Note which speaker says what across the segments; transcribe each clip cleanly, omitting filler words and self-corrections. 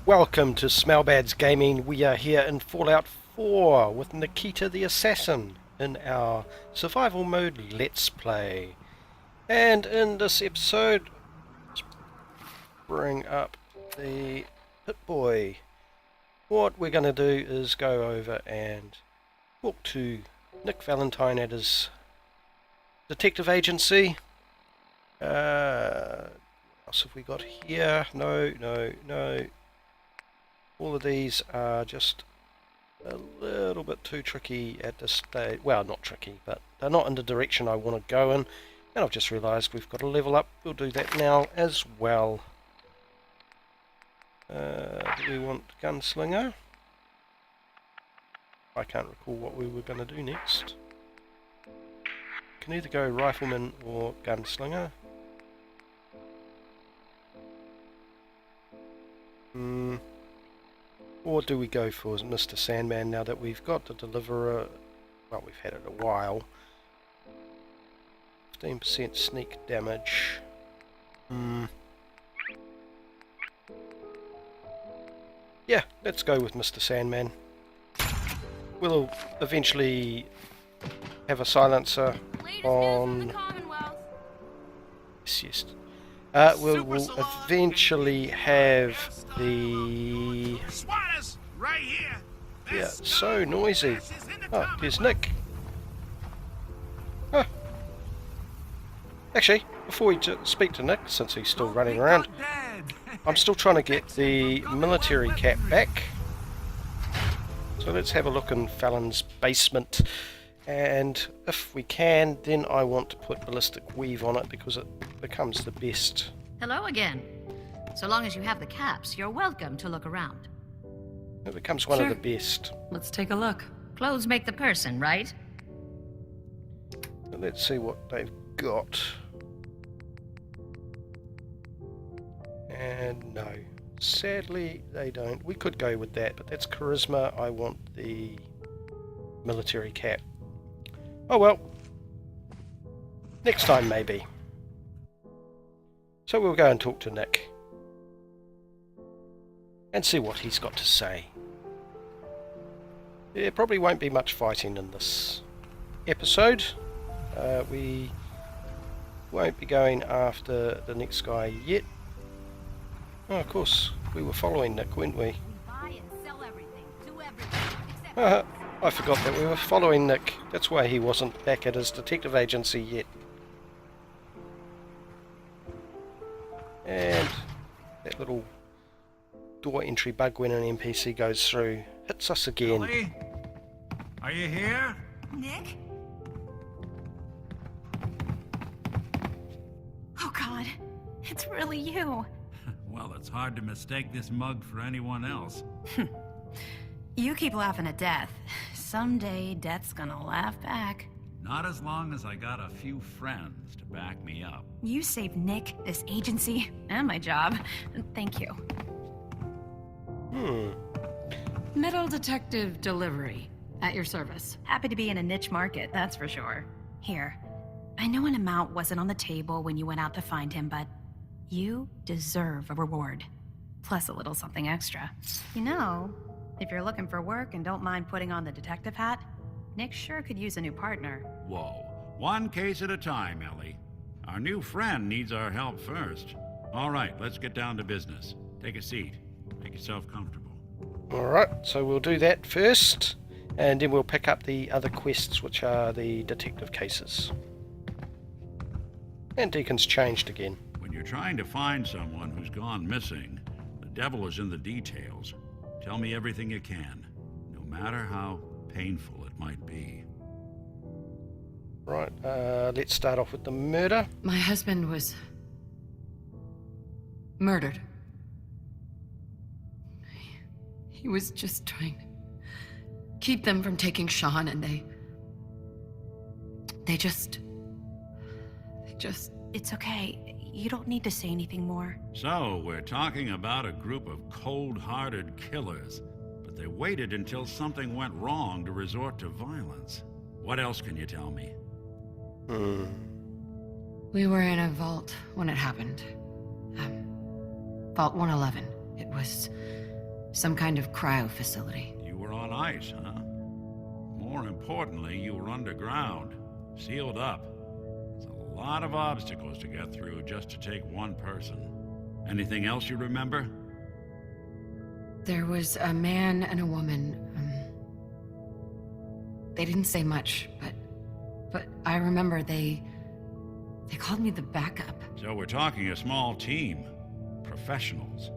Speaker 1: Welcome to Smellbads Gaming. We are here in Fallout 4 with Nikita the Assassin in our survival mode Let's Play. And in this episode, let's bring up the Pip-Boy. What we're going to do is go over and talk to Nick Valentine at his detective agency. What else have we got here? No. All of these are just a little bit too tricky at this stage. Well, not tricky, but they're not in the direction I want to go in. And I've just realised we've got to level up. We'll do that now as well. Do we want Gunslinger? I can't recall what we were going to do next. Can either go Rifleman or Gunslinger. Or do we go for Mr. Sandman now that we've got the Deliverer? Well, we've had it a while. 15% sneak damage. Yeah, let's go with Mr. Sandman. We'll eventually have a silencer on... Yes. We'll eventually have the... Yeah, so noisy. Oh, there's Nick. Huh. Actually, before we speak to Nick, since he's still running around, I'm still trying to get the military cap back. So let's have a look in Fallon's basement. And if we can, then I want to put ballistic weave on it because it becomes the best.
Speaker 2: Hello again. So long as you have the caps, you're welcome to look around.
Speaker 1: It becomes one of the best.
Speaker 3: Let's take a look.
Speaker 2: Clothes make the person, right?
Speaker 1: So let's see what they've got. And no. Sadly, they don't. We could go with that, but that's charisma. I want the military cap. Oh well, next time maybe. So we'll go and talk to Nick and see what he's got to say. There probably won't be much fighting in this episode. We won't be going after the next guy yet. Oh, of course, we were following Nick, weren't we? I forgot that we were following Nick. That's why he wasn't back at his detective agency yet. And that little door entry bug when an NPC goes through hits us again.
Speaker 4: Ellie? Are you here?
Speaker 3: Nick? Oh God, it's really you.
Speaker 4: Well, it's hard to mistake this mug for anyone else.
Speaker 3: You keep laughing at death. Someday, death's gonna laugh back.
Speaker 4: Not as long as I got a few friends to back me up.
Speaker 3: You saved Nick, this agency, and my job. Thank you.
Speaker 5: Metal detective delivery. At your service.
Speaker 3: Happy to be in a niche market, that's for sure. Here, I know an amount wasn't on the table when you went out to find him, but you deserve a reward. Plus a little something extra. You know, if you're looking for work and don't mind putting on the detective hat, Nick sure could use a new partner.
Speaker 4: Whoa. One case at a time, Ellie. Our new friend needs our help first. All right, let's get down to business. Take a seat. Make yourself comfortable.
Speaker 1: Alright, so we'll do that first, and then we'll pick up the other quests, which are the detective cases. And Deacon's changed again.
Speaker 4: When you're trying to find someone who's gone missing, the devil is in the details. Tell me everything you can, no matter how painful it might be.
Speaker 1: Right, let's start off with the murder.
Speaker 5: My husband was murdered. He was just trying to keep them from taking Shaun, and they just...
Speaker 3: It's okay. You don't need to say anything more.
Speaker 4: So, we're talking about a group of cold-hearted killers, but they waited until something went wrong to resort to violence. What else can you tell me?
Speaker 5: We were in a vault when it happened. Vault 111. It was Some kind of cryo facility.
Speaker 4: You were on ice, huh? More importantly, you were underground, sealed up. It's a lot of obstacles to get through just to take one person. Anything else you remember?
Speaker 5: There was a man and a woman. They didn't say much, but I remember they called me the backup.
Speaker 4: So we're talking a small team. Professionals.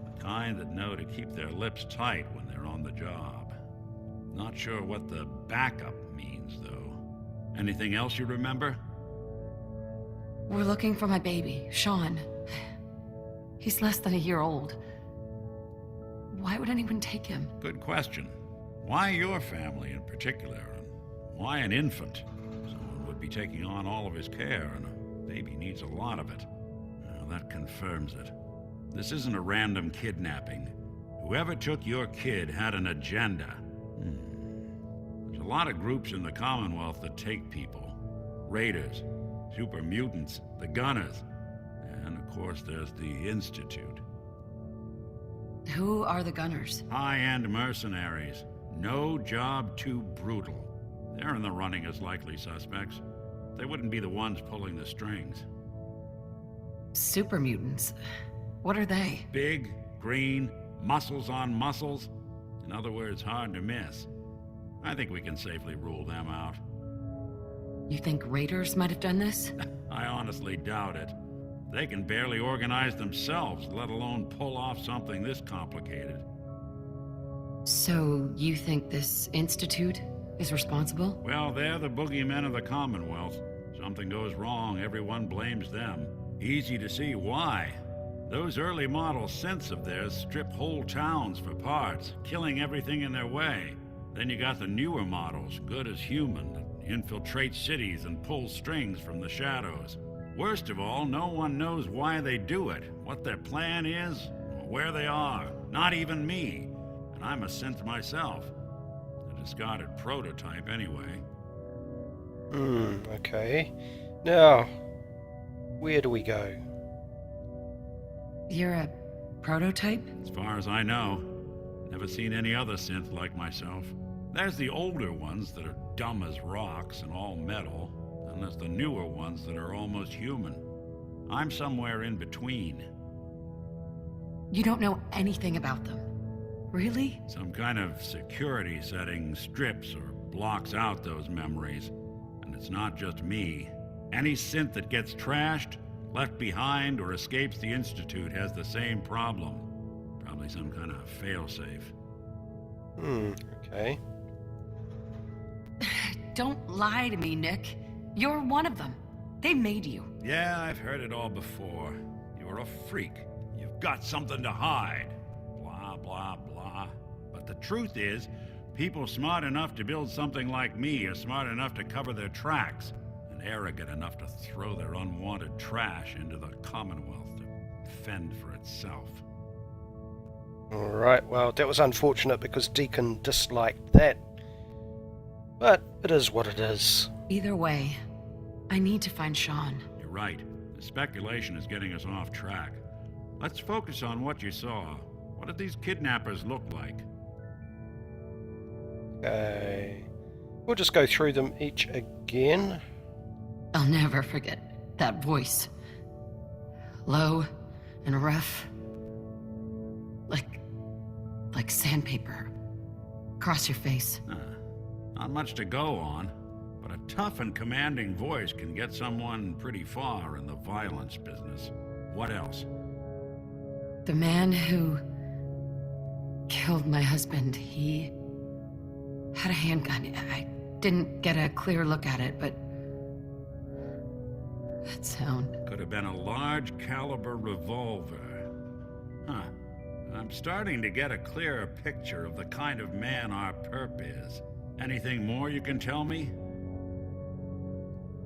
Speaker 4: The kind that know to keep their lips tight when they're on the job. Not sure what the backup means, though. Anything else you remember?
Speaker 5: We're looking for my baby, Shaun. He's less than a year old. Why would anyone take him?
Speaker 4: Good question. Why your family in particular? And why an infant? Someone would be taking on all of his care, and a baby needs a lot of it. Well, that confirms it. This isn't a random kidnapping. Whoever took your kid had an agenda. There's a lot of groups in the Commonwealth that take people. Raiders, super mutants, the Gunners, and of course there's the Institute.
Speaker 5: Who are the Gunners?
Speaker 4: High-end mercenaries. No job too brutal. They're in the running as likely suspects. They wouldn't be the ones pulling the strings.
Speaker 5: Super mutants. What are they?
Speaker 4: Big, green, muscles on muscles. In other words, hard to miss. I think we can safely rule them out.
Speaker 5: You think raiders might have done this?
Speaker 4: I honestly doubt it. They can barely organize themselves, let alone pull off something this complicated.
Speaker 5: So, you think this institute is responsible?
Speaker 4: Well, they're the boogeymen of the Commonwealth. Something goes wrong, everyone blames them. Easy to see why. Those early model synths of theirs strip whole towns for parts, killing everything in their way. Then you got the newer models, good as human, that infiltrate cities and pull strings from the shadows. Worst of all, no one knows why they do it, what their plan is, or where they are. Not even me. And I'm a synth myself. A discarded prototype anyway.
Speaker 1: Okay. Now, where do we go?
Speaker 5: You're a prototype?
Speaker 4: As far as I know, never seen any other synth like myself. There's the older ones that are dumb as rocks and all metal, and there's the newer ones that are almost human. I'm somewhere in between.
Speaker 5: You don't know anything about them. Really?
Speaker 4: Some kind of security setting strips or blocks out those memories. And it's not just me. Any synth that gets trashed, left behind, or escapes the Institute has the same problem. Probably some kind of failsafe.
Speaker 1: Okay.
Speaker 5: Don't lie to me, Nick. You're one of them. They made you.
Speaker 4: Yeah, I've heard it all before. You're a freak. You've got something to hide. Blah, blah, blah. But the truth is, people smart enough to build something like me are smart enough to cover their tracks, and arrogant enough to throw their unwanted trash into the Commonwealth to fend for itself.
Speaker 1: Alright, well, that was unfortunate because Deacon disliked that. But it is what it is.
Speaker 5: Either way, I need to find Shaun.
Speaker 4: You're right. The speculation is getting us off track. Let's focus on what you saw. What did these kidnappers look like?
Speaker 1: Okay. We'll just go through them each again.
Speaker 5: I'll never forget that voice. Low and rough. Like sandpaper. Across your face.
Speaker 4: Not much to go on, but a tough and commanding voice can get someone pretty far in the violence business. What else?
Speaker 5: The man who killed my husband, he had a handgun. I didn't get a clear look at it, but that sound.
Speaker 4: Could have been a large caliber revolver. Huh. I'm starting to get a clearer picture of the kind of man our perp is. Anything more you can tell me?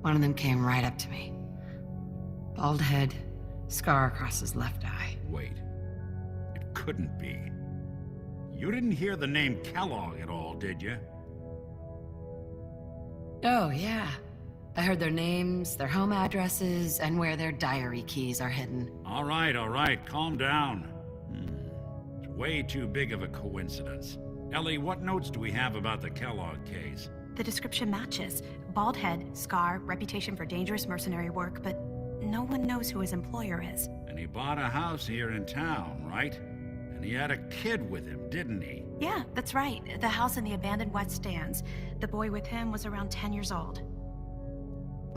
Speaker 5: One of them came right up to me. Bald head, scar across his left eye.
Speaker 4: Wait. It couldn't be. You didn't hear the name Kellogg at all, did you?
Speaker 5: Oh, yeah. I heard their names, their home addresses, and where their diary keys are hidden.
Speaker 4: All right, calm down. It's Way too big of a coincidence. Ellie, what notes do we have about the Kellogg case?
Speaker 3: The description matches. Bald head, scar, reputation for dangerous mercenary work, but no one knows who his employer is.
Speaker 4: And he bought a house here in town, right? And he had a kid with him, didn't he?
Speaker 3: Yeah, that's right. The house in the abandoned West Stands. The boy with him was around 10 years old.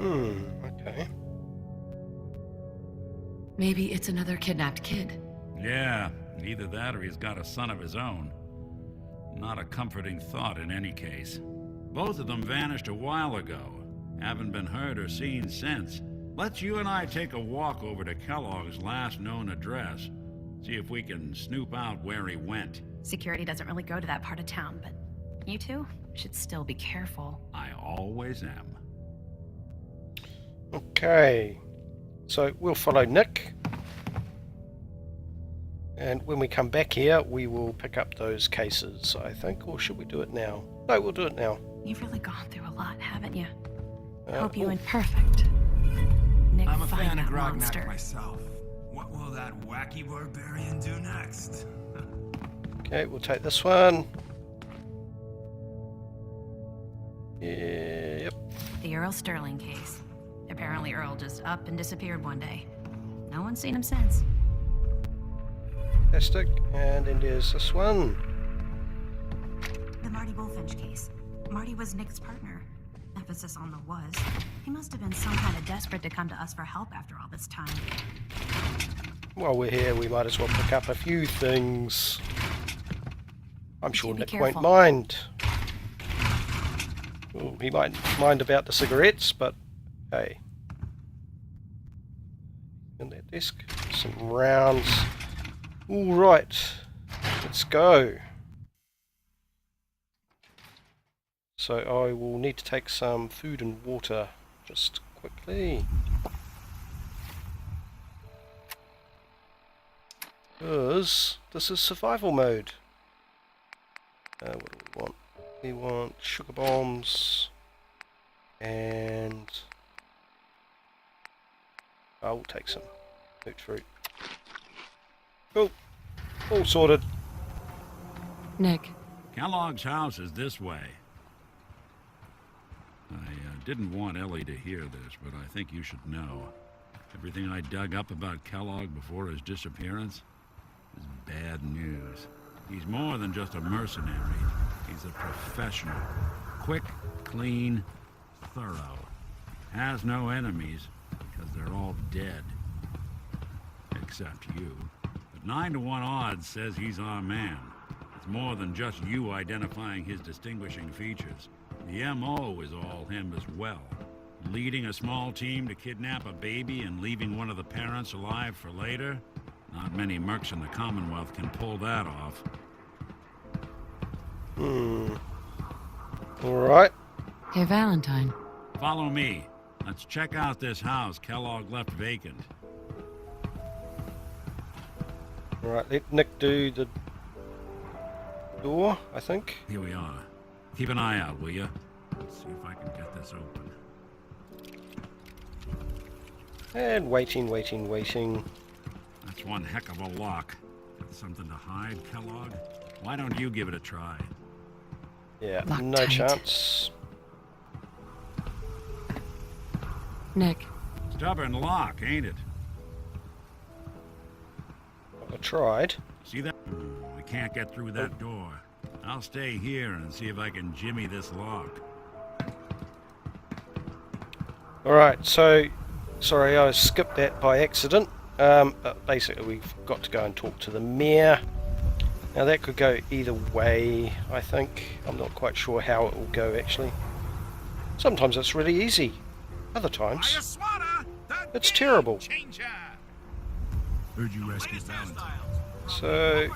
Speaker 1: Okay.
Speaker 5: Maybe it's another kidnapped kid.
Speaker 4: Yeah, either that or he's got a son of his own. Not a comforting thought in any case. Both of them vanished a while ago. Haven't been heard or seen since. Let's you and I take a walk over to Kellogg's last known address. See if we can snoop out where he went.
Speaker 3: Security doesn't really go to that part of town, but you two should still be careful.
Speaker 4: I always am.
Speaker 1: Okay. So we'll follow Nick. And when we come back here, we will pick up those cases, I think. Or should we do it now? No, we'll do it now.
Speaker 3: You've really gone through a lot, haven't you? Hope
Speaker 1: oh,
Speaker 3: you and perfect. Nick,
Speaker 6: I'm a
Speaker 3: find
Speaker 6: fan of
Speaker 3: that
Speaker 6: Grognak
Speaker 3: monster.
Speaker 6: myself. What will that wacky barbarian do next?
Speaker 1: Okay, we'll take this one. Yep.
Speaker 3: The Earl Sterling case. Apparently Earl just up and disappeared one day. No one's seen him since.
Speaker 1: Fantastic. And then there's this one.
Speaker 3: The Marty Bullfinch case. Marty was Nick's partner. Emphasis on the was. He must have been some kind of desperate to come to us for help after all this time.
Speaker 1: While we're here, we might as well pick up a few things. I'm sure
Speaker 3: Be
Speaker 1: Nick
Speaker 3: careful.
Speaker 1: won't mind. Oh, he might mind about the cigarettes, but hey. In that desk, some rounds. All right, let's go. So I will need to take some food and water just quickly. Because this is survival mode. What do we want? We want sugar bombs and I will take some moot fruit. Cool. All sorted.
Speaker 5: Nick,
Speaker 4: Kellogg's house is this way. I didn't want Ellie to hear this, but I think you should know. Everything I dug up about Kellogg before his disappearance is bad news. He's more than just a mercenary. He's a professional. Quick, clean, thorough. Has no enemies because they're all dead. Except you. But 9 to 1 odds says he's our man. It's more than just you identifying his distinguishing features. The MO is all him as well. Leading a small team to kidnap a baby and leaving one of the parents alive for later? Not many mercs in the Commonwealth can pull that off.
Speaker 1: Alright.
Speaker 5: hey Valentine.
Speaker 4: Follow me. Let's check out this house Kellogg left vacant.
Speaker 1: Alright, let Nick do the door, I think.
Speaker 4: Here we are. Keep an eye out, will you? Let's see if I can get this open.
Speaker 1: And waiting.
Speaker 4: That's one heck of a lock. Got something to hide, Kellogg? Why don't you give it a try?
Speaker 1: Yeah,
Speaker 5: Locked
Speaker 1: no
Speaker 5: tight.
Speaker 1: chance.
Speaker 5: Nick,
Speaker 4: Stubborn lock, ain't it?
Speaker 1: I tried.
Speaker 4: See that? We can't get through that door. I'll stay here and see if I can jimmy this lock.
Speaker 1: Alright, so sorry I skipped that by accident. But basically we've got to go and talk to the mayor. Now that could go either way, I think. I'm not quite sure how it will go actually. Sometimes it's really easy. Other times it's terrible.
Speaker 6: Heard you rescued Valentine.
Speaker 1: So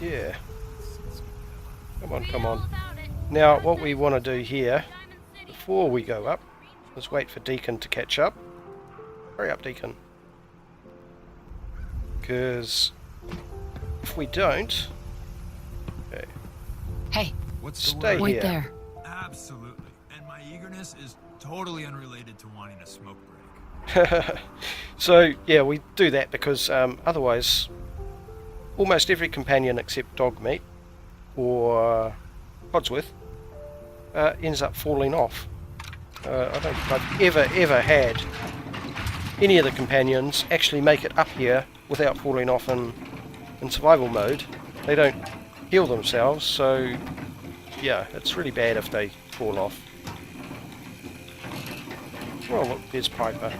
Speaker 1: yeah. Come on. Now what we want to do here, before we go up, is wait for Deacon to catch up. Hurry up, Deacon. Because if we don't... Okay.
Speaker 5: hey,
Speaker 6: What's the
Speaker 1: Stay
Speaker 6: word?
Speaker 5: wait
Speaker 1: here.
Speaker 5: there.
Speaker 6: Absolutely. And my eagerness is totally unrelated to wanting a smoke break.
Speaker 1: So yeah, we do that because otherwise almost every companion except Dogmeat or Codsworth ends up falling off. I don't think I've ever had any of the companions actually make it up here without falling off in survival mode. They don't heal themselves, so yeah, it's really bad if they fall off. Oh look, there's Piper.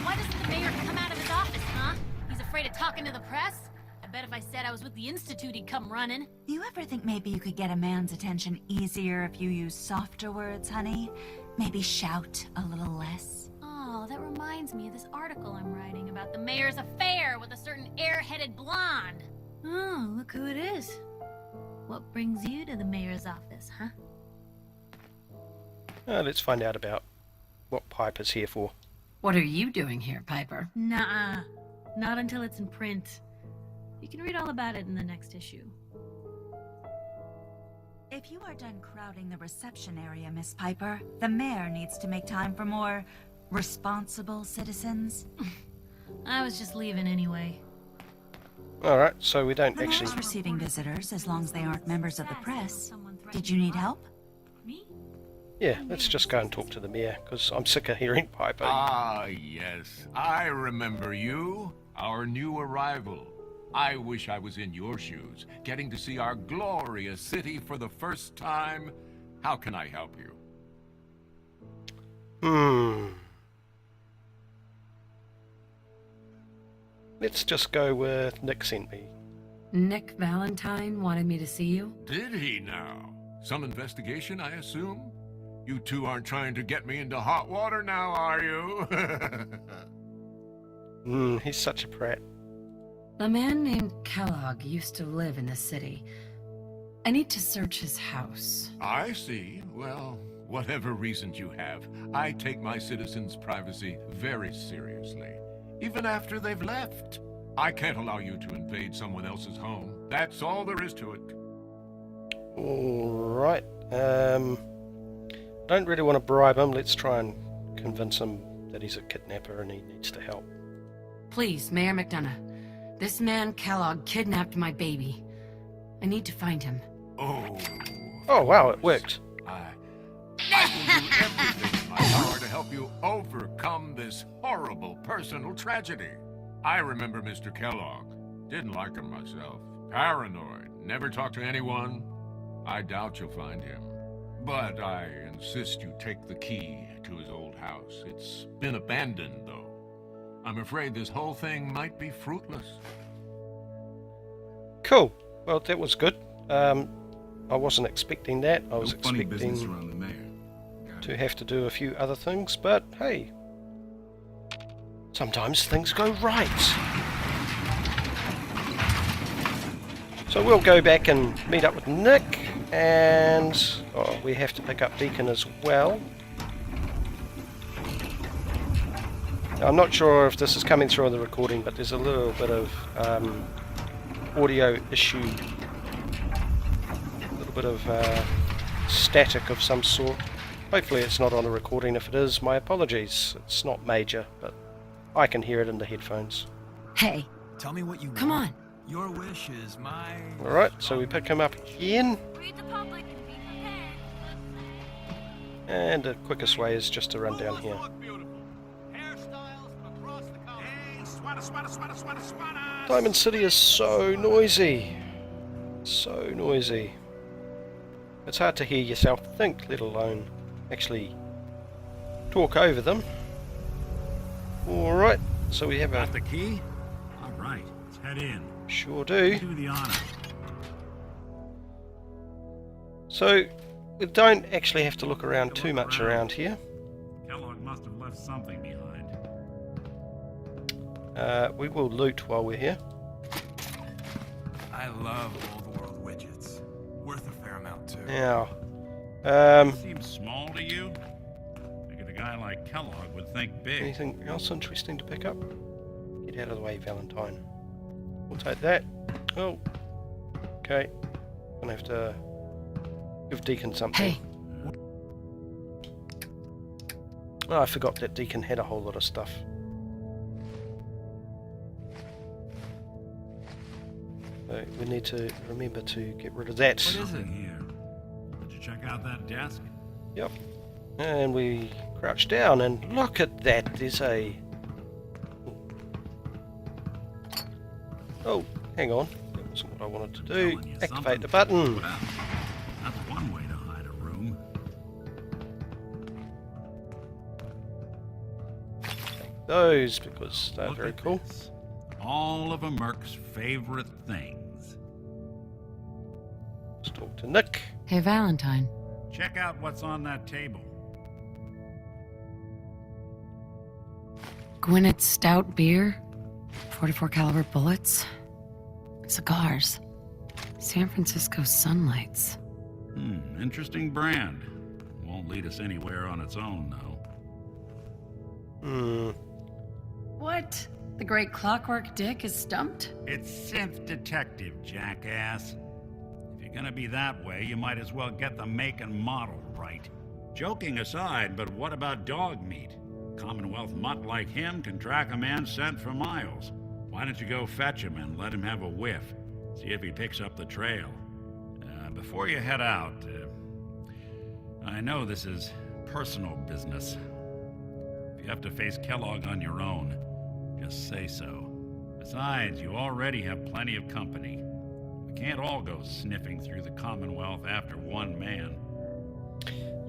Speaker 7: Why doesn't the mayor come out of his office, huh? He's afraid of talking to the press? I bet if I said I was with the Institute, he'd come running.
Speaker 8: You ever think maybe you could get a man's attention easier if you use softer words, honey? Maybe shout a little less?
Speaker 7: Oh, that reminds me of this article I'm writing about the mayor's affair with a certain air-headed blonde. Oh, look who it is. What brings you to the mayor's office, huh?
Speaker 1: Let's find out about what Piper's here for.
Speaker 5: What are you doing here, Piper?
Speaker 7: Nuh-uh. Not until it's in print. You can read all about it in the next issue.
Speaker 8: If you are done crowding the reception area, Miss Piper, the mayor needs to make time for more responsible citizens.
Speaker 7: I was just leaving anyway.
Speaker 1: Alright, so we don't
Speaker 8: The
Speaker 1: actually...
Speaker 8: mayor's receiving visitors as long as they aren't members of the press. Did you need help?
Speaker 7: Me?
Speaker 1: Yeah, let's just go and talk to the mayor, because I'm sick of hearing Piper.
Speaker 9: Ah, yes. I remember you. Our new arrival. I wish I was in your shoes, getting to see our glorious city for the first time. How can I help you?
Speaker 1: Let's just go with Nick sent me.
Speaker 5: Nick Valentine wanted me to see you?
Speaker 9: Did he now? Some investigation, I assume? You two aren't trying to get me into hot water now, are you?
Speaker 1: He's such a prat.
Speaker 5: A man named Kellogg used to live in the city. I need to search his house.
Speaker 9: I see. Well, whatever reasons you have, I take my citizens' privacy very seriously. Even after they've left. I can't allow you to invade someone else's home. That's all there is to it.
Speaker 1: Alright. Don't really want to bribe him. Let's try and convince him that he's a kidnapper and he needs to help.
Speaker 5: Please, Mayor McDonough. This man, Kellogg, kidnapped my baby. I need to find him.
Speaker 1: Oh wow, it worked.
Speaker 9: I will do everything in my power to help you overcome this horrible personal tragedy. I remember Mr. Kellogg. Didn't like him myself. Paranoid. Never talked to anyone. I doubt you'll find him. But I insist you take the key to his old house. It's been abandoned, though. I'm afraid this whole thing might be fruitless.
Speaker 1: Cool. Well, that was good. I wasn't expecting that. I was
Speaker 10: Funny business
Speaker 1: expecting
Speaker 10: around the mayor.
Speaker 1: to have to do a few other things, but hey, sometimes things go right. So we'll go back and meet up with Nick, and we have to pick up Deacon as well. I'm not sure if this is coming through on the recording, but there's a little bit of audio issue, a little bit of static of some sort. Hopefully it's not on the recording. If it is, my apologies. It's not major, but I can hear it in the headphones.
Speaker 5: Hey,
Speaker 6: Tell me what you
Speaker 5: come
Speaker 6: want.
Speaker 5: on.
Speaker 6: Your wish is my...
Speaker 1: Alright, so we pick him up again,
Speaker 7: Read the public and be prepared.
Speaker 1: and the quickest way is just to run down here. Diamond City is so noisy. So noisy. It's hard to hear yourself think, let alone actually talk over them. Alright, so we have
Speaker 4: Got
Speaker 1: a...
Speaker 4: the key? All right, let's head in.
Speaker 1: Sure do.
Speaker 4: Do the honor.
Speaker 1: So, we don't actually have to look around too much around here.
Speaker 4: Kellogg must have left something behind.
Speaker 1: We will loot while we're here.
Speaker 6: I love old world widgets. Worth a fair amount, too.
Speaker 1: Now,
Speaker 4: Seems small to you? Figured a guy like Kellogg would think big.
Speaker 1: anything else interesting to pick up? Get out of the way, Valentine. We'll take that. Oh, okay. Gonna have to give Deacon something.
Speaker 5: Hey,
Speaker 1: Oh, I forgot that Deacon had a whole lot of stuff. So we need to remember to get rid of that.
Speaker 4: What is it here? Did you check out that desk?
Speaker 1: Yep. And we crouch down and look at that. There's a... Oh, hang on. That wasn't what I wanted to do.
Speaker 4: Telling you
Speaker 1: Activate
Speaker 4: something.
Speaker 1: the button.
Speaker 4: Well, that's one way to hide a room.
Speaker 1: Take those because they're
Speaker 4: Look
Speaker 1: very
Speaker 4: at
Speaker 1: cool.
Speaker 4: this. All of a Merc's favorite things.
Speaker 1: Let's talk to Nick.
Speaker 5: Hey, Valentine.
Speaker 4: Check out what's on that table.
Speaker 5: Gwynnett's stout beer, 44 caliber bullets, cigars, San Francisco sunlights.
Speaker 4: Interesting brand. Won't lead us anywhere on its own, though.
Speaker 5: What? The great Clockwork Dick is stumped?
Speaker 4: It's synth detective, jackass. If you're gonna be that way, you might as well get the make and model right. Joking aside, but what about dog meat? Commonwealth mutt like him can track a man's scent for miles. Why don't you go fetch him and let him have a whiff? See if he picks up the trail. Before you head out, I know this is personal business. If you have to face Kellogg on your own, just say so. Besides, you already have plenty of company. We can't all go sniffing through the Commonwealth after one man.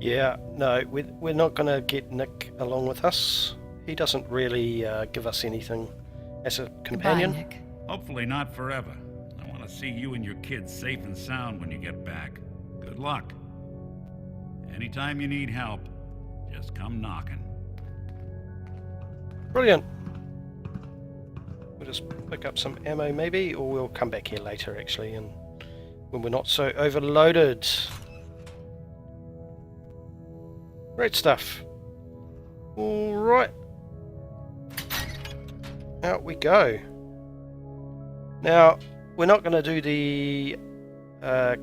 Speaker 1: Yeah, no, we're not going to get Nick along with us. He doesn't really give us anything as a companion.
Speaker 5: Goodbye, Nick.
Speaker 4: Hopefully not forever. I want to see you and your kids safe and sound when you get back. Good luck. Anytime you need help, just come knocking.
Speaker 1: Brilliant. We'll just pick up some ammo maybe, or we'll come back here later actually, and when we're not so overloaded. Great stuff. Alright. Out we go. Now, we're not going to do the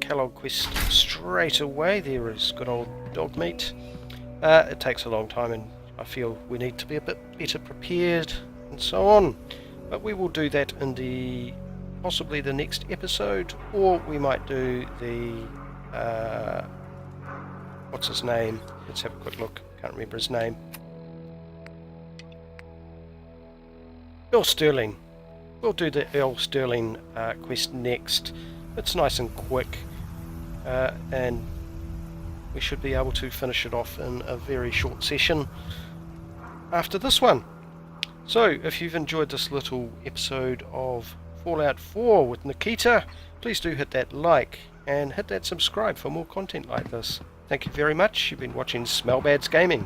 Speaker 1: Kellogg quest straight away. There is good old dog meat. It takes a long time and I feel we need to be a bit better prepared and so on. But we will do that in the possibly the next episode, or we might do the what's his name? Let's have a quick look. Can't remember his name. Earl Sterling. We'll do the Earl Sterling quest next. It's nice and quick, and we should be able to finish it off in a very short session after this one. So, if you've enjoyed this little episode of Fallout 4 with Nikita, please do hit that like and hit that subscribe for more content like this. Thank you very much. You've been watching Smellbads Gaming.